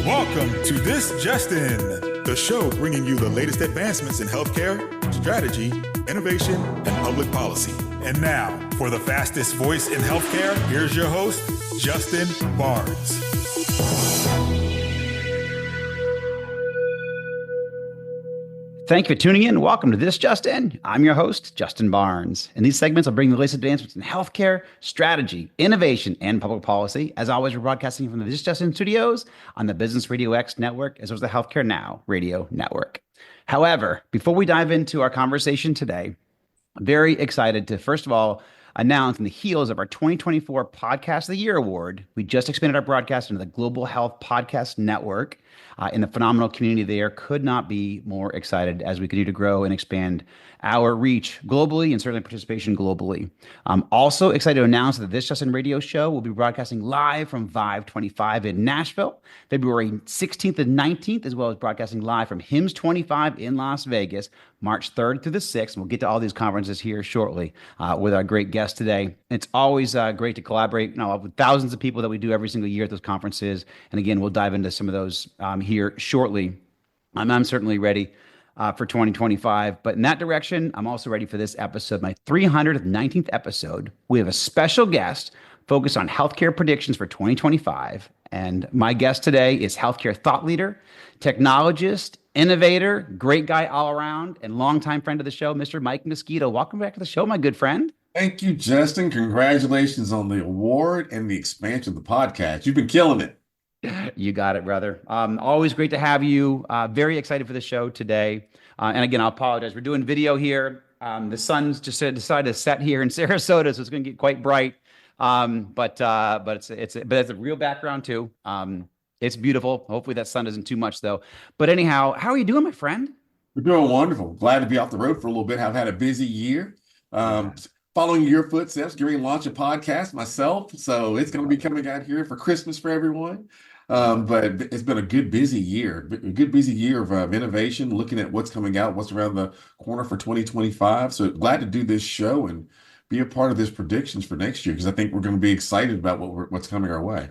Welcome to This Just In, the show bringing you the latest advancements in healthcare, strategy, innovation, and public policy. And now, for the fastest voice in healthcare, here's your host, Justin Barnes. Thank you for tuning in. Welcome to This Just In. I'm your host, Justin Barnes. In these segments, I'll bring the latest advancements in healthcare, strategy, innovation, and public policy. As always, we're broadcasting from the This Just In studios on the Business Radio X network, as well as the Healthcare Now radio network. However, before we dive into our conversation today, I'm very excited to, first of all, announce in the heels of our 2024 Podcast of the Year Award, we just expanded our broadcast into the Global Health Podcast Network. In the phenomenal community there, could not be more excited as we continue to grow and expand our reach globally and certainly participation globally. I'm also excited to announce that This Just In radio show will be broadcasting live from Vive 25 in Nashville, February 16th and 19th, as well as broadcasting live from HIMSS 25 in Las Vegas, March 3rd through the 6th. And we'll get to all these conferences here shortly with our great guest today. It's always great to collaborate with thousands of people that we do every single year at those conferences. And again, we'll dive into some of those here shortly. I'm certainly ready for 2025, but in that direction, I'm also ready for this episode, my 319th episode. We have a special guest focused on healthcare predictions for 2025. And my guest today is healthcare thought leader, technologist, innovator, great guy all around, and longtime friend of the show, Mr. Mike Mosquito. Welcome back to the show, my good friend. Thank you, Justin. Congratulations on the award and the expansion of the podcast. You've been killing it. You got it, brother. Always great to have you. Very excited for the show today. And again, I'll apologize. We're doing video here. The sun's just decided to set here in Sarasota, so it's going to get quite bright. But it's a real background too. It's beautiful. Hopefully that sun isn't too much though. But anyhow, how are you doing, my friend? We're doing wonderful. Glad to be off the road for a little bit. I've had a busy year. Following your footsteps, getting to launch a podcast myself. So it's going to be coming out here for Christmas for everyone. But it's been a good, busy year. A good, busy year of innovation, looking at what's coming out, what's around the corner for 2025. So glad to do this show and be a part of this predictions for next year, because I think we're going to be excited about what's coming our way.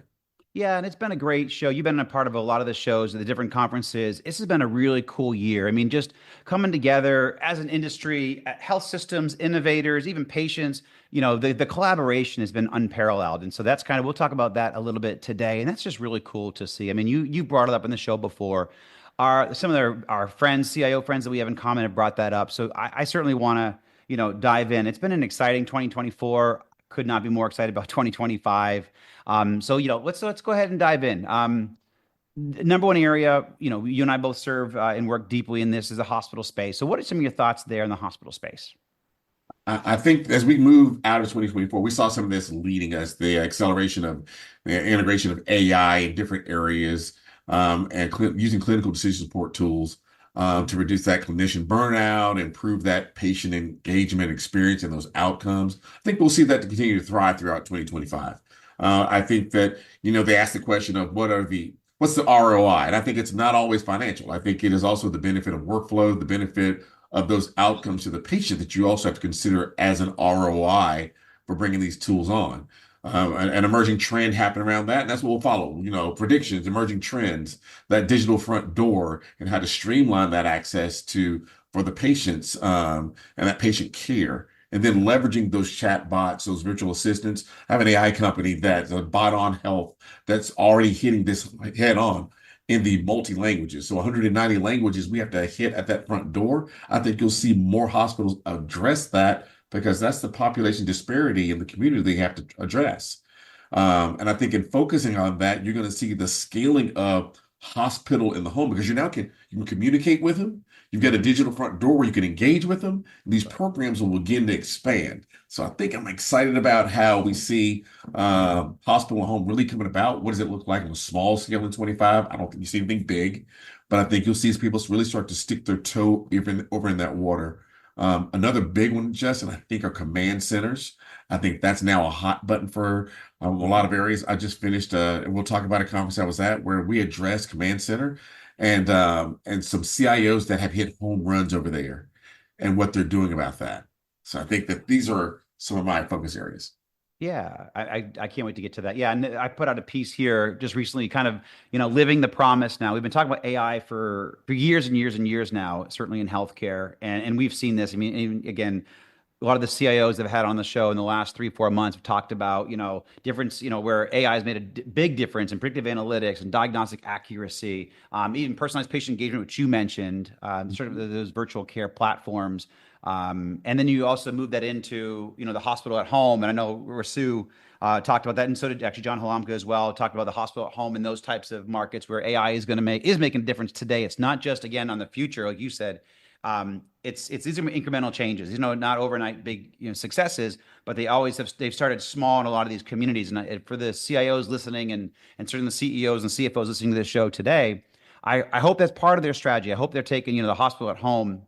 Yeah, and it's been a great show. You've been a part of a lot of the shows at the different conferences. This has been a really cool year. I mean, just coming together as an industry, health systems, innovators, even patients, the collaboration has been unparalleled. And so that's we'll talk about that a little bit today. And that's just really cool to see. I mean, you brought it up in the show before. Some of our friends, CIO friends that we have in common have brought that up. So I certainly want to, dive in. It's been an exciting 2024. Could not be more excited about 2025. So let's go ahead and dive in. Number one area, you and I both serve and work deeply in this is the hospital space. So what are some of your thoughts there in the hospital space? I think as we move out of 2024, we saw some of this leading us, the acceleration of the integration of AI in different areas, and using clinical decision support tools to reduce that clinician burnout, improve that patient engagement experience and those outcomes. I think we'll see that to continue to thrive throughout 2025. I think that, they ask the question of what's the ROI? And I think it's not always financial. I think it is also the benefit of workflow, the benefit of those outcomes to the patient that you also have to consider as an ROI for bringing these tools on. An emerging trend happening around that, and that's what we'll follow. Predictions, emerging trends, that digital front door, and how to streamline that access for the patients and that patient care, and then leveraging those chat bots, those virtual assistants. I have an AI company that's a bot on health that's already hitting this head on in the multi-languages. So 190 languages we have to hit at that front door. I think you'll see more hospitals address that, because that's the population disparity in the community they have to address. And I think in focusing on that, you're going to see the scaling of hospital in the home, because you can communicate with them. You've got a digital front door where you can engage with them. These programs will begin to expand. So I think I'm excited about how we see hospital and home really coming about. What does it look like on a small scale in 25? I don't think you see anything big, but I think you'll see people really start to stick their toe over in that water. Another big one, Justin, I think, are command centers. I think that's now a hot button for a lot of areas. I just finished, and we'll talk about a conference I was at where we addressed command center and some CIOs that have hit home runs over there and what they're doing about that. So I think that these are some of my focus areas. Yeah, I can't wait to get to that. Yeah, and I put out a piece here just recently, kind of, living the promise now. We've been talking about AI for years and years and years now, certainly in healthcare, and we've seen this. I mean, even, again, a lot of the CIOs that have had on the show in the last 3, 4 months have talked about, difference, where AI has made a big difference in predictive analytics and diagnostic accuracy, even personalized patient engagement, which you mentioned, sort of those virtual care platforms. And then you also move that into, the hospital at home. And I know Rasu talked about that, and so did actually John Halamka as well. Talked about the hospital at home and those types of markets where AI is making a difference today. It's not just, again, on the future, like you said. It's these are incremental changes, not overnight big, successes, but they've started small in a lot of these communities. And for the CIOs listening, and certainly the CEOs and CFOs listening to this show today, I hope that's part of their strategy. I hope they're taking, the hospital at home.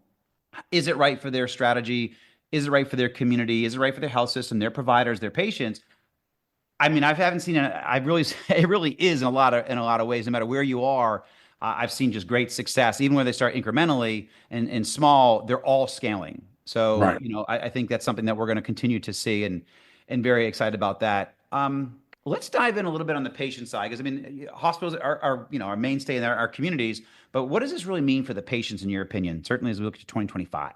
Is it right for their strategy? Is it right for their community? Is it right for their health system, their providers, their patients? I mean, I haven't seen it. I really, it really is in a lot of ways. No matter where you are, I've seen just great success. Even when they start incrementally and small, they're all scaling. So, Right. I think that's something that we're going to continue to see, and very excited about that. Let's dive in a little bit on the patient side, because I mean, hospitals are our mainstay in our communities. But what does this really mean for the patients, in your opinion? Certainly, as we look to 2025.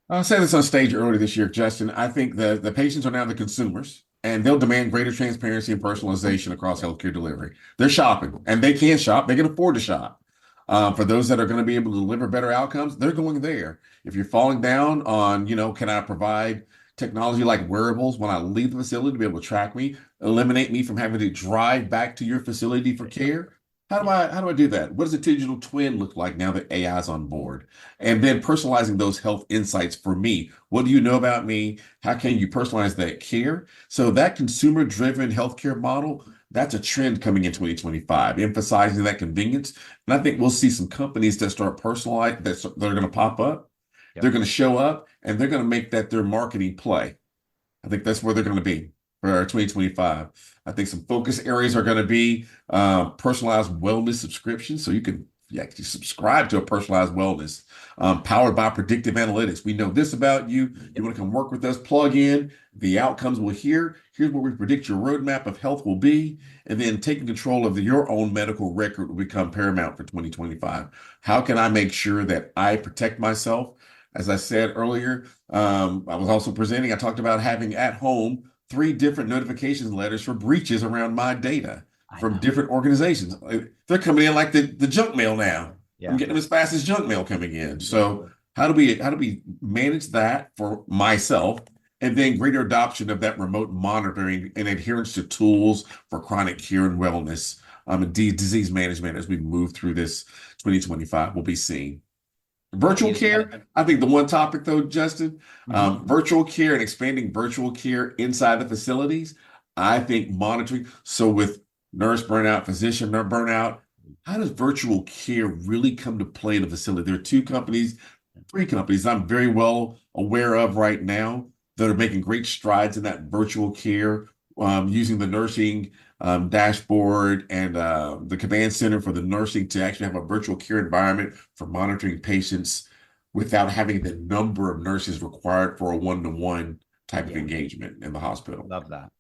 I said this on stage earlier this year, Justin. I think the patients are now the consumers, and they'll demand greater transparency and personalization across healthcare delivery. They're shopping, and they can shop. They can afford to shop. For those that are going to be able to deliver better outcomes, they're going there. If you're falling down on, can I provide technology like wearables when I leave the facility to be able to track me, eliminate me from having to drive back to your facility for care? How do I do that? What does a digital twin look like now that AI is on board? And then personalizing those health insights for me. What do you know about me? How can you personalize that care? So that consumer-driven healthcare model, that's a trend coming in 2025, emphasizing that convenience. And I think we'll see some companies that start personalizing that are going to pop up. They're Yep. going to show up and they're going to make that their marketing play. I think that's where they're going to be for 2025. I think some focus areas are going to be personalized wellness subscriptions. So you can actually subscribe to a personalized wellness powered by predictive analytics. We know this about you. You want to come work with us, plug in. The outcomes will here's where we predict your roadmap of health will be. And then taking control of your own medical record will become paramount for 2025. How can I make sure that I protect myself? As I said earlier, I was also presenting, I talked about having at home 3 different notifications letters for breaches around my data I from know. different organizations. They're coming in like the junk mail now. I'm Yeah. getting them as fast as junk mail coming in. So how do we manage that for myself? And then greater adoption of that remote monitoring and adherence to tools for chronic care and wellness, and disease management as we move through this 2025 will be seen. Virtual Is that? care, I think the one topic though, Justin, Mhm. virtual care and expanding virtual care inside the facilities, I think monitoring. So with nurse burnout, physician burnout, how does virtual care really come to play in the facility? There are 2 companies, 3 companies I'm very well aware of right now that are making great strides in that virtual care, using the nursing dashboard and the command center for the nursing to actually have a virtual care environment for monitoring patients without having the number of nurses required for a one-to-one type of Yeah. engagement in the hospital. Love that.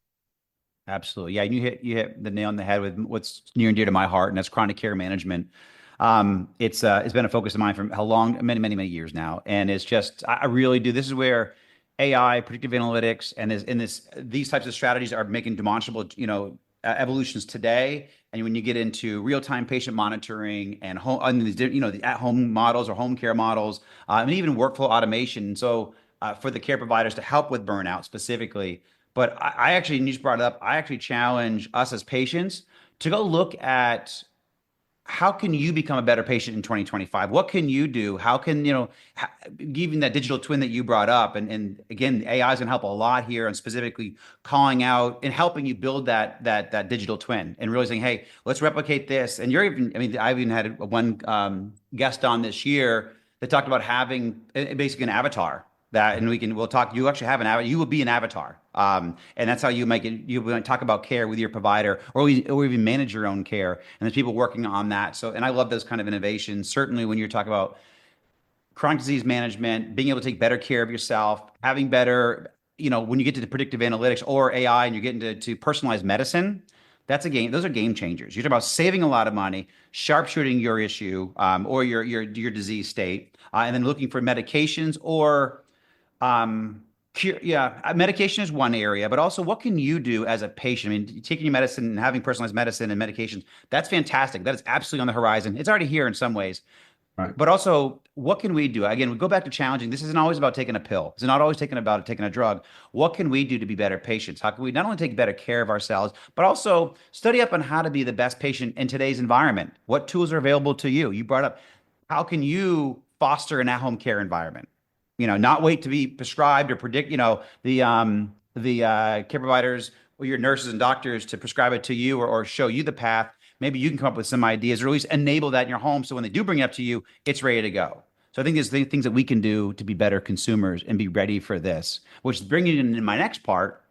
Absolutely. Yeah, and you hit the nail on the head with what's near and dear to my heart, and that's chronic care management. It's been a focus of mine for how long, many, many, many years now. And it's just, I really do. This is where AI, predictive analytics, and these types of strategies are making demonstrable, evolutions today. And when you get into real-time patient monitoring and home, and these, the at-home models or home care models, and even workflow automation. So for the care providers to help with burnout specifically. But I actually, and you just brought it up, I actually challenge us as patients to go look at how can you become a better patient in 2025? What can you do? How can, even that digital twin that you brought up, and again, AI is going to help a lot here, and specifically calling out and helping you build that digital twin, and really saying, hey, let's replicate this. And I mean, I've even had one guest on this year that talked about having basically an avatar that, and we'll talk. You actually have an avatar. You will be an avatar, and that's how you make it. You talk about care with your provider, or even manage your own care. And there's people working on that. So, and I love those kind of innovations. Certainly, when you're talking about chronic disease management, being able to take better care of yourself, having better when you get to the predictive analytics or AI and you're getting to personalized medicine, that's a game. Those are game changers. You're talking about saving a lot of money, sharpshooting your issue or your disease state, and then looking for medications or cure. Yeah, medication is one area, but also what can you do as a patient? I mean, taking your medicine and having personalized medicine and medications, that's fantastic. That is absolutely on the horizon. It's already here in some ways. Right. But also, what can we do? Again, we go back to challenging. This isn't always about taking a pill. It's not always about taking a drug. What can we do to be better patients? How can we not only take better care of ourselves, but also study up on how to be the best patient in today's environment? What tools are available to you? You brought up how can you foster an at-home care environment? Not wait to be prescribed or predict, the care providers or your nurses and doctors to prescribe it to you or show you the path. Maybe you can come up with some ideas or at least enable that in your home. So when they do bring it up to you, it's ready to go. So I think there's things that we can do to be better consumers and be ready for this, which is bringing in my next part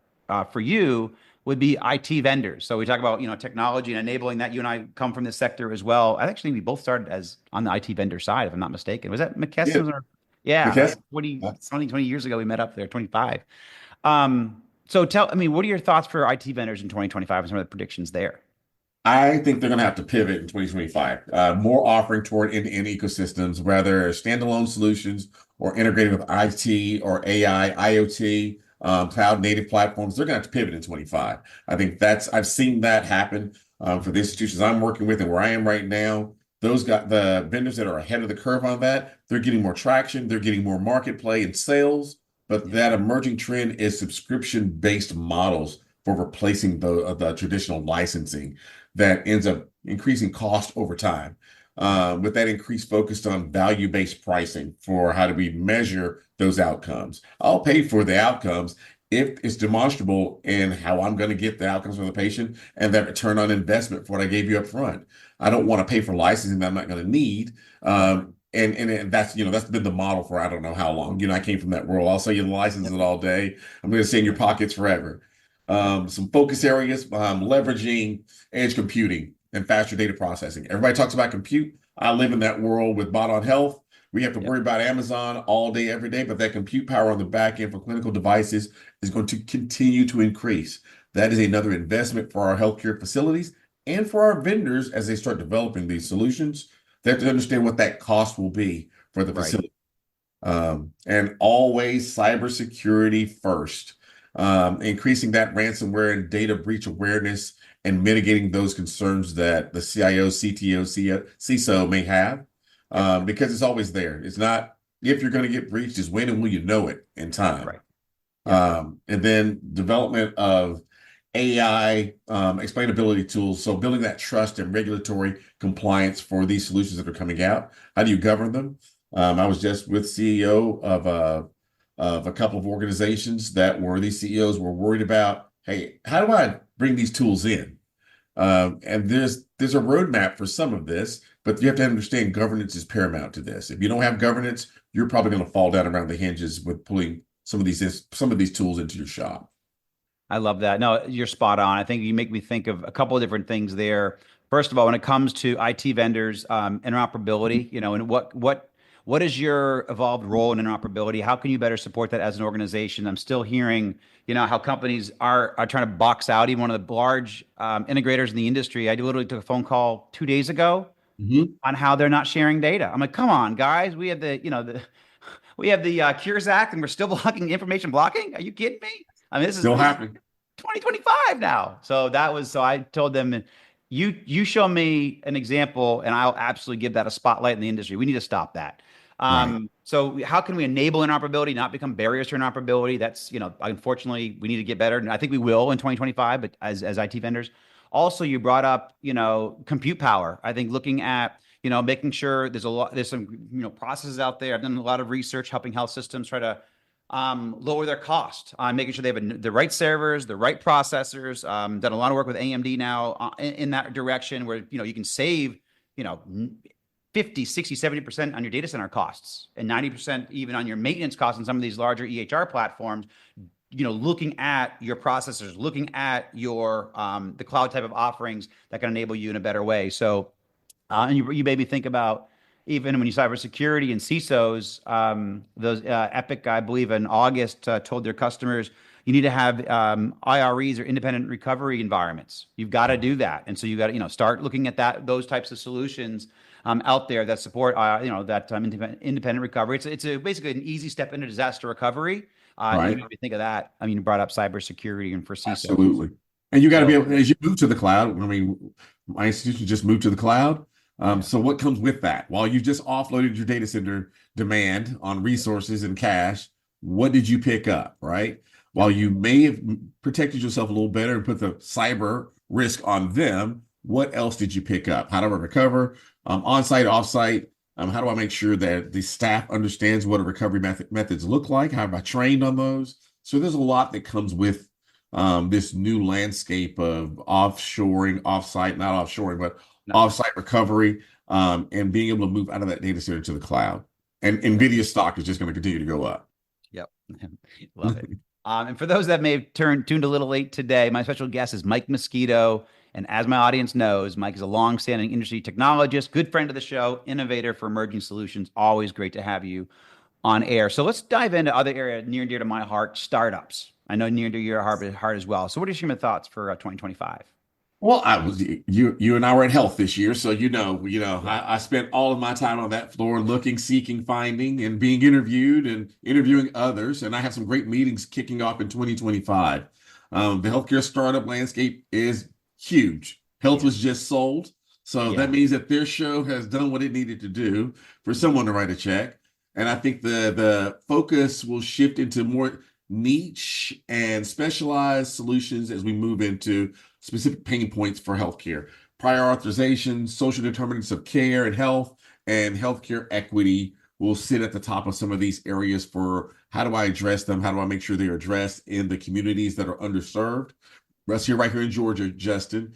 for you would be IT vendors. So we talk about, technology and enabling that. You and I come from this sector as well. I actually, we both started as on the IT vendor side, if I'm not mistaken. Was that Yeah. McKesson's or yeah, Because 20 years ago, we met up there, 25. So what are your thoughts for IT vendors in 2025 and some of the predictions there? I think they're going to have to pivot in 2025, more offering toward end-to-end ecosystems, whether standalone solutions or integrated with IT or AI, IoT, cloud native platforms. They're going to have to pivot in 25. I think I've seen that happen for the institutions I'm working with and where I am right now. Those got the vendors that are ahead of the curve on that. They're getting more traction. They're getting more market play and sales. But that emerging trend is subscription-based models for replacing the traditional licensing that ends up increasing cost over time. With that increase focused on value-based pricing for how do we measure those outcomes. I'll pay for the outcomes if it's demonstrable in how I'm going to get the outcomes for the patient and that return on investment for what I gave you up front. I don't want to pay for licensing that I'm not going to need. And that's that's been the model for I don't know how long. I came from that world. I'll sell you the licenses all day. I'm going to stay in your pockets forever. Some focus areas, leveraging edge computing and faster data processing. Everybody talks about compute. I live in that world with Bot on Health. We have to worry about Amazon all day, every day, but that compute power on the back end for clinical devices is going to continue to increase. That is another investment for our healthcare facilities and for our vendors as they start developing these solutions. They have to understand what that cost will be for the facility. And always cybersecurity first. Increasing that ransomware and data breach awareness and mitigating those concerns that the CIO, CTO, CISO may have, because it's always there. It's not if you're going to get breached, is when and will you know it in time. Right. And then development of AI explainability tools. So building that trust and regulatory compliance for these solutions that are coming out. How do you govern them? I was just with CEO of a couple of organizations that were these CEOs were worried about, hey, how do I bring these tools in? And there's a roadmap for some of this, but you have to understand governance is paramount to this. If you don't have governance, you're probably going to fall down around the hinges with pulling some of these tools into your shop. I love that. No, you're spot on. I think you make me think of a couple of different things there. First of all, when it comes to IT vendors, interoperability, and what is your evolved role in interoperability? How can you better support that as an organization? I'm still hearing, how companies are trying to box out even one of the large integrators in the industry. I literally took a phone call 2 days ago on how they're not sharing data. I'm like, come on, guys, we have we have the Cures Act and we're still blocking information blocking. Are you kidding me? I mean, this is Still happening. 2025 now. So I told them, you show me an example and I'll absolutely give that a spotlight in the industry. We need to stop that. Right. So how can we enable interoperability, not become barriers to interoperability? That's, unfortunately we need to get better. And I think we will in 2025, but as IT vendors. Also, you brought up, compute power. I think looking at, making sure there's some, processes out there. I've done a lot of research helping health systems try to lower their cost on making sure they have the right servers, the right processors. Done a lot of work with AMD now in that direction where, you can save, 50, 60, 70% on your data center costs and 90% even on your maintenance costs on some of these larger EHR platforms, looking at your processors, looking at your, the cloud type of offerings that can enable you in a better way. So, and you made me think about, even when you cybersecurity and CISOs, those Epic, I believe, in August told their customers you need to have IREs or independent recovery environments. You've got to do that, and so you got to start looking at those types of solutions out there that support that independent recovery. It's basically an easy step into disaster recovery. You Right. made me think of that. I mean, you brought up cybersecurity and for CISOs. Absolutely. And you got to be So able, as you move to the cloud, I mean, my institution just moved to the cloud. yeah, So what comes with that? While you've just offloaded your data center demand on resources and cash, what did you pick up, right? yep, While you may have protected yourself a little better and put the cyber risk on them, what else did you pick up? How do I recover? On-site, off-site? How do I make sure that the staff understands what a recovery methods look like? How have I trained on those? So there's a lot that comes with this new landscape of offshoring, offsite, not offshoring, but no, offsite recovery, and being able to move out of that data center to the cloud. And yep, NVIDIA stock is just going to continue to go up. yep. Love it. And for those that may have tuned a little late today, my special guest is Mike Mosquito. And as my audience knows, Mike is a long-standing industry technologist, good friend of the show, innovator for emerging solutions. Always great to have you on air. So let's dive into other area near and dear to my heart, startups. I know near and dear to your heart as well. So what are your thoughts for 2025? Well, I was you and I were at Health this year, so Yeah. I spent all of my time on that floor looking, seeking, finding, and being interviewed and interviewing others. And I have some great meetings kicking off in 2025. The healthcare startup landscape is huge. Health Yeah. was just sold, so that Yeah. means that their show has done what it needed to do for someone to write a check. And I think the focus will shift into more niche and specialized solutions as we move into specific pain points for healthcare, prior authorization, social determinants of care and health, and healthcare equity will sit at the top of some of these areas for how do I address them? How do I make sure they're addressed in the communities that are underserved? Us here, right here in Georgia, Justin,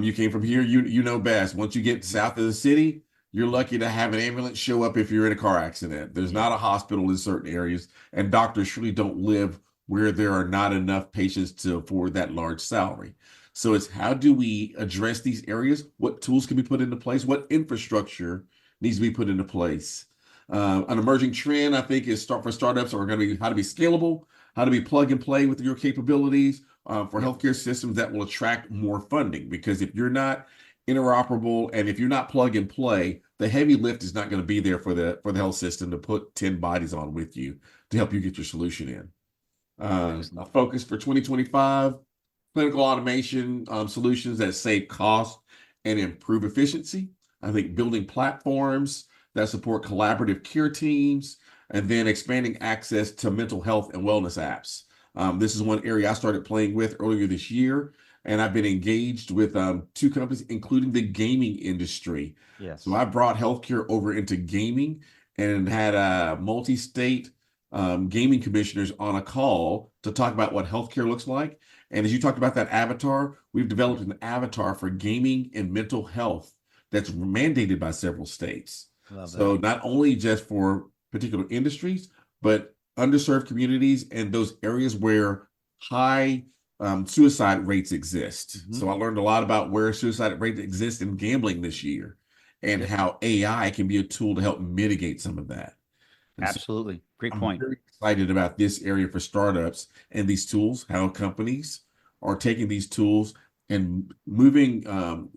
you came from here, you know best. Once you get south of the city, you're lucky to have an ambulance show up if you're in a car accident. There's Yeah. not a hospital in certain areas, and doctors truly don't live where there are not enough patients to afford that large salary. So it's how do we address these areas? What tools can be put into place? What infrastructure needs to be put into place? An emerging trend, I think, is for startups are going to be how to be scalable, how to be plug and play with your capabilities for Yep. healthcare systems that will attract more funding. Because if you're not interoperable and if you're not plug and play, the heavy lift is not going to be there for the health system to put 10 bodies on with you to help you get your solution in. A Excellent. focus for 2025, clinical automation solutions that save cost and improve efficiency. I think building platforms that support collaborative care teams and then expanding access to mental health and wellness apps. This is one area I started playing with earlier this year, and I've been engaged with two companies, including the gaming industry. So Yes. I brought healthcare over into gaming and had a multi-state gaming commissioners on a call to talk about what healthcare looks like. And as you talked about that avatar, we've developed an avatar for gaming and mental health that's mandated by several states. Love that. So not only just for particular industries, but underserved communities and those areas where high suicide rates exist. Hmm. So I learned a lot about where suicide rates exist in gambling this year and Yep. how AI can be a tool to help mitigate some of that. And so Absolutely. Great I'm point. very excited about this area for startups and these tools, how companies are taking these tools and moving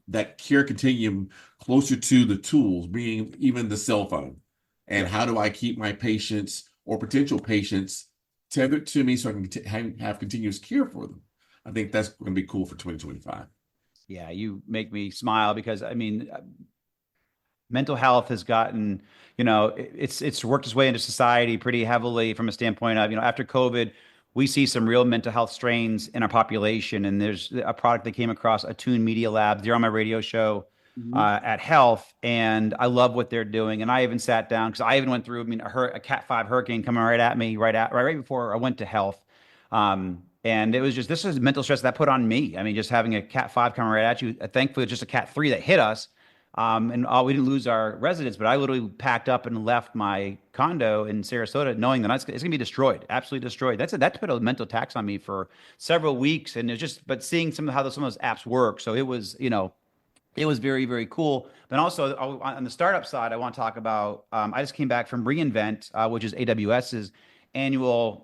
that care continuum closer to the tools, being even the cell phone. And Yep. how do I keep my patients or potential patients tethered to me so I can have continuous care for them? I think that's going to be cool for 2025. Yeah, you make me smile because I mean, mental health has gotten, it's worked its way into society pretty heavily from a standpoint of, after COVID, we see some real mental health strains in our population. And there's a product that came across Attune Media Lab. They're on my radio show Mhm. at Health, and I love what they're doing. And I even sat down because I even went through, I mean, a Cat 5 hurricane coming right at me right before I went to Health. And it was just this is mental stress that put on me. I mean, just having a Cat 5 coming right at you. Thankfully, it's just a Cat 3 that hit us. And we didn't lose our residence, but I literally packed up and left my condo in Sarasota, knowing that it's going to be destroyed, absolutely destroyed. That's put a mental tax on me for several weeks, and it's just, but seeing how some of those apps work. So it was, It was very, very cool. But also on the startup side, I want to talk about. I just came back from reInvent, which is AWS's annual.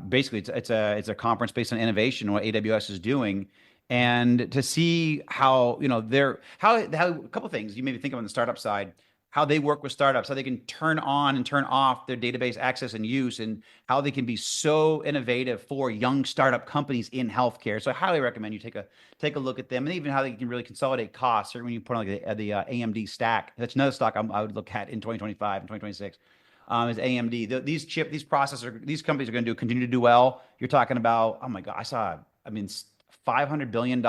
Basically, it's a conference based on innovation and what AWS is doing, and to see how they're how a couple things you maybe think of on the startup side, how they work with startups, how they can turn on and turn off their database access and use, and how they can be so innovative for young startup companies in healthcare. So I highly recommend you take a look at them, and even how they can really consolidate costs. Or when you put on like the AMD stack, that's another stock I would look at in 2025 and 2026. Is AMD. These processor, these companies are going to continue to do well. You're talking about, oh my God, I mean, $500 billion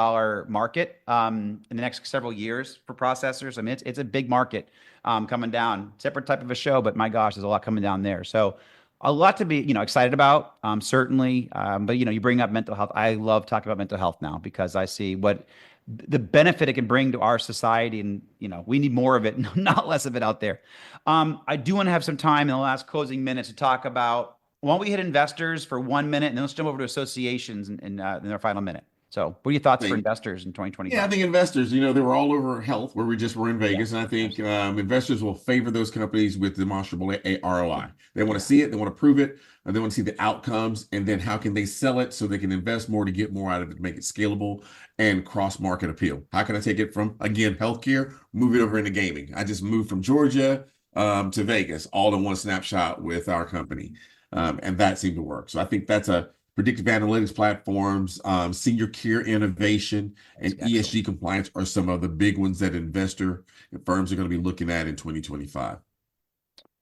market in the next several years for processors. I mean, it's a big market coming down. Separate type of a show, but my gosh, there's a lot coming down there. So a lot to be, excited about, certainly. But you bring up mental health. I love talking about mental health now because I see what the benefit it can bring to our society, and we need more of it, not less of it out there. I do want to have some time in the last closing minutes to talk about. Why don't we hit investors for 1 minute, and then let's jump over to associations in their final minute. So, what are your thoughts for investors in 2025? Yeah, I think investors, they were all over health where we just were in Vegas. Yeah, And I think investors will favor those companies with demonstrable ROI. They want to see it, they want to prove it, and they want to see the outcomes. And then how can they sell it so they can invest more to get more out of it, to make it scalable and cross-market appeal? How can I take it from, again, healthcare, move it over into gaming? I just moved from Georgia to Vegas, all in one snapshot with our company. And that seemed to work. So I think that's a predictive analytics platforms, senior care innovation, and ESG compliance are some of the big ones that investor and firms are going to be looking at in 2025.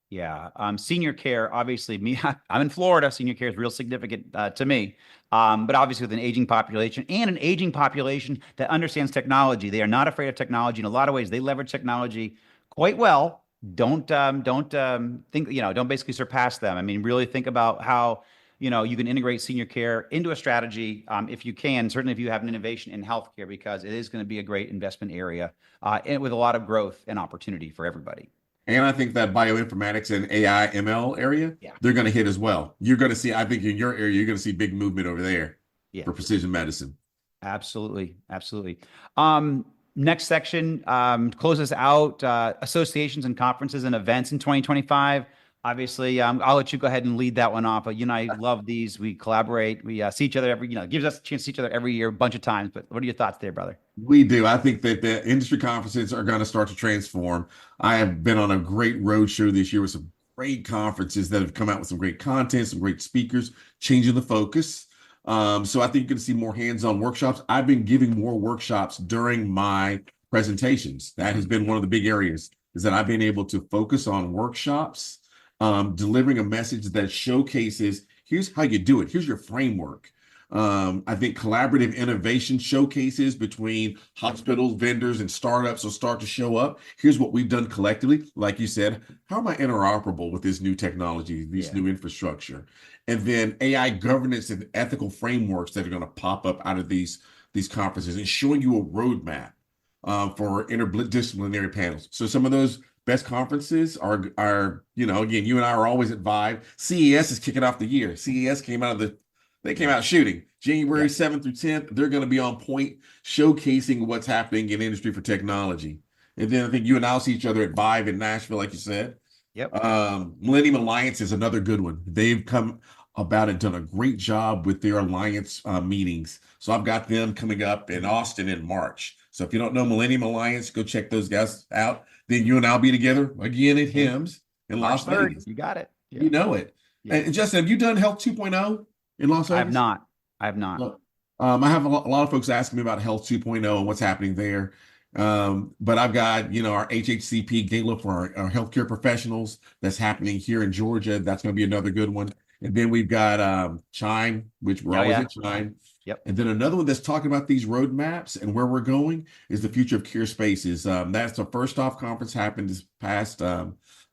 Yeah. Senior care, obviously, I'm in Florida. Senior care is real significant to me. But obviously, with an aging population and an aging population that understands technology, they are not afraid of technology. In a lot of ways, they leverage technology quite well. Don't think, don't basically surpass them. I mean, really think about how you can integrate senior care into a strategy if you can, certainly if you have an innovation in healthcare, because it is going to be a great investment area and with a lot of growth and opportunity for everybody. And I think that bioinformatics and AI ML area, they're going to hit as well. You're going to see, I think in your area, you're going to see big movement over there for precision medicine. Absolutely. Absolutely. Next section, close us out, associations and conferences and events in 2025. Obviously, I'll let you go ahead and lead that one off. But you and I love these. We collaborate. We see each other gives us a chance to see each other every year, a bunch of times. But what are your thoughts there, brother? We do. I think that the industry conferences are going to start to transform. I have been on a great road show this year with some great conferences that have come out with some great content, some great speakers, changing the focus. So I think you're going to see more hands-on workshops. I've been giving more workshops during my presentations. That has been one of the big areas, is that I've been able to focus on workshops, delivering a message that showcases, here's how you do it. Here's your framework. I think collaborative innovation showcases between hospitals, vendors, and startups will start to show up. Here's what we've done collectively. Like you said, how am I interoperable with this new technology, this new infrastructure? And then AI governance and ethical frameworks that are going to pop up out of these conferences, and showing you a roadmap for interdisciplinary panels. So some of those best conferences are again, you and I are always at Vive. CES is kicking off the year. CES came out shooting. January 7th through 10th, they're going to be on point, showcasing what's happening in industry for technology. And then I think you and I will see each other at Vive in Nashville, like you said. Yep. Millennium Alliance is another good one. They've come about and done a great job with their alliance meetings. So I've got them coming up in Austin in March. So if you don't know Millennium Alliance, go check those guys out. Then you and I'll be together again at HIMSS in Las Vegas. You got it. Yeah. You know it. Yeah. And Justin, have you done Health 2.0 in Las Vegas? I have not. Look, I have a lot of folks asking me about Health 2.0 and what's happening there. But I've got, our HHCP Gala for our healthcare professionals that's happening here in Georgia. That's going to be another good one. And then we've got Chime, which we're always at Chime. Yep. And then another one that's talking about these roadmaps and where we're going is the future of care spaces. That's the First Off conference happened this past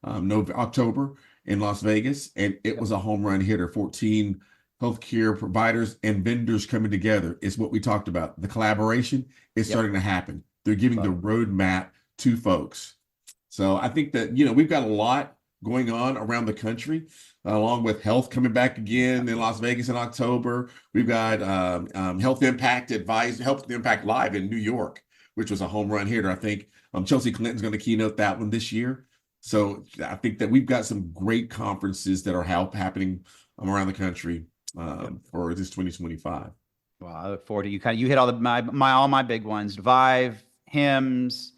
October in Las Vegas, and it was a home run hitter. 14 healthcare providers and vendors coming together. It's what we talked about. The collaboration is starting to happen. They're giving the roadmap to folks. So I think that, we've got a lot going on around the country, along with health coming back again in Las Vegas in October. We've got Health Impact Live in New York, which was a home run hitter. I think Chelsea Clinton's going to keynote that one this year. So I think that we've got some great conferences that are happening around the country for this 2025. Well, I look forward to you. You hit all my big ones: Vive, Hymns,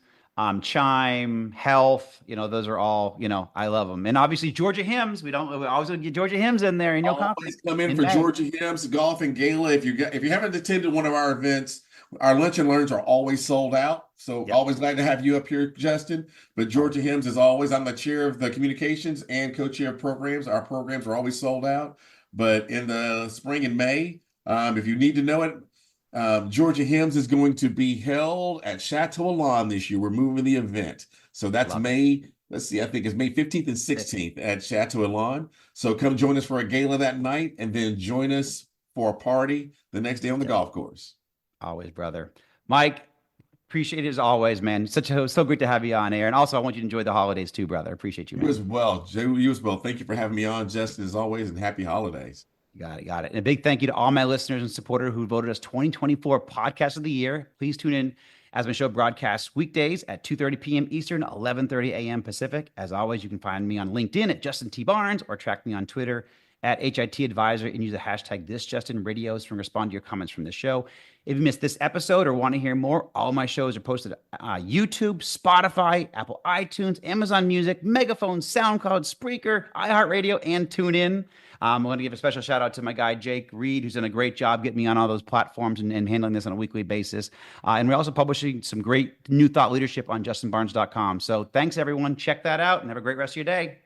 Chime, Health. Those are all. I love them, and obviously Georgia Hymns. We always get Georgia Hymns in there. Always come in for May. Georgia Hymns, golf, and gala. If you haven't attended one of our events, our lunch and learns are always sold out. So always glad to have you up here, Justin. But Georgia Hymns is always. I'm the chair of the communications and co-chair of programs. Our programs are always sold out. But in the spring and May, if you need to know it, Georgia Hymns is going to be held at Chateau Elan this year. We're moving the event. So that's May. Let's see, I think it's May 15th and 16th at Chateau Elan. So come join us for a gala that night, and then join us for a party the next day on the golf course. Always, brother. Mike, appreciate it as always, man. So great to have you on air. And also, I want you to enjoy the holidays too, brother. Appreciate you, man. You as well. You as well. Thank you for having me on, Justin, as always, and happy holidays. Got it. And a big thank you to all my listeners and supporters who voted us 2024 Podcast of the Year. Please tune in as my show broadcasts weekdays at 2:30 p.m. Eastern, 11:30 a.m. Pacific. As always, you can find me on LinkedIn at Justin T. Barnes or track me on Twitter at HIT Advisor and use the hashtag ThisJustinRadios to respond to your comments from the show. If you missed this episode or want to hear more, all my shows are posted on YouTube, Spotify, Apple iTunes, Amazon Music, Megaphone, SoundCloud, Spreaker, iHeartRadio, and TuneIn. I'm going to give a special shout out to my guy, Jake Reed, who's done a great job getting me on all those platforms and handling this on a weekly basis. And we're also publishing some great new thought leadership on justinbarnes.com. So thanks, everyone. Check that out and have a great rest of your day.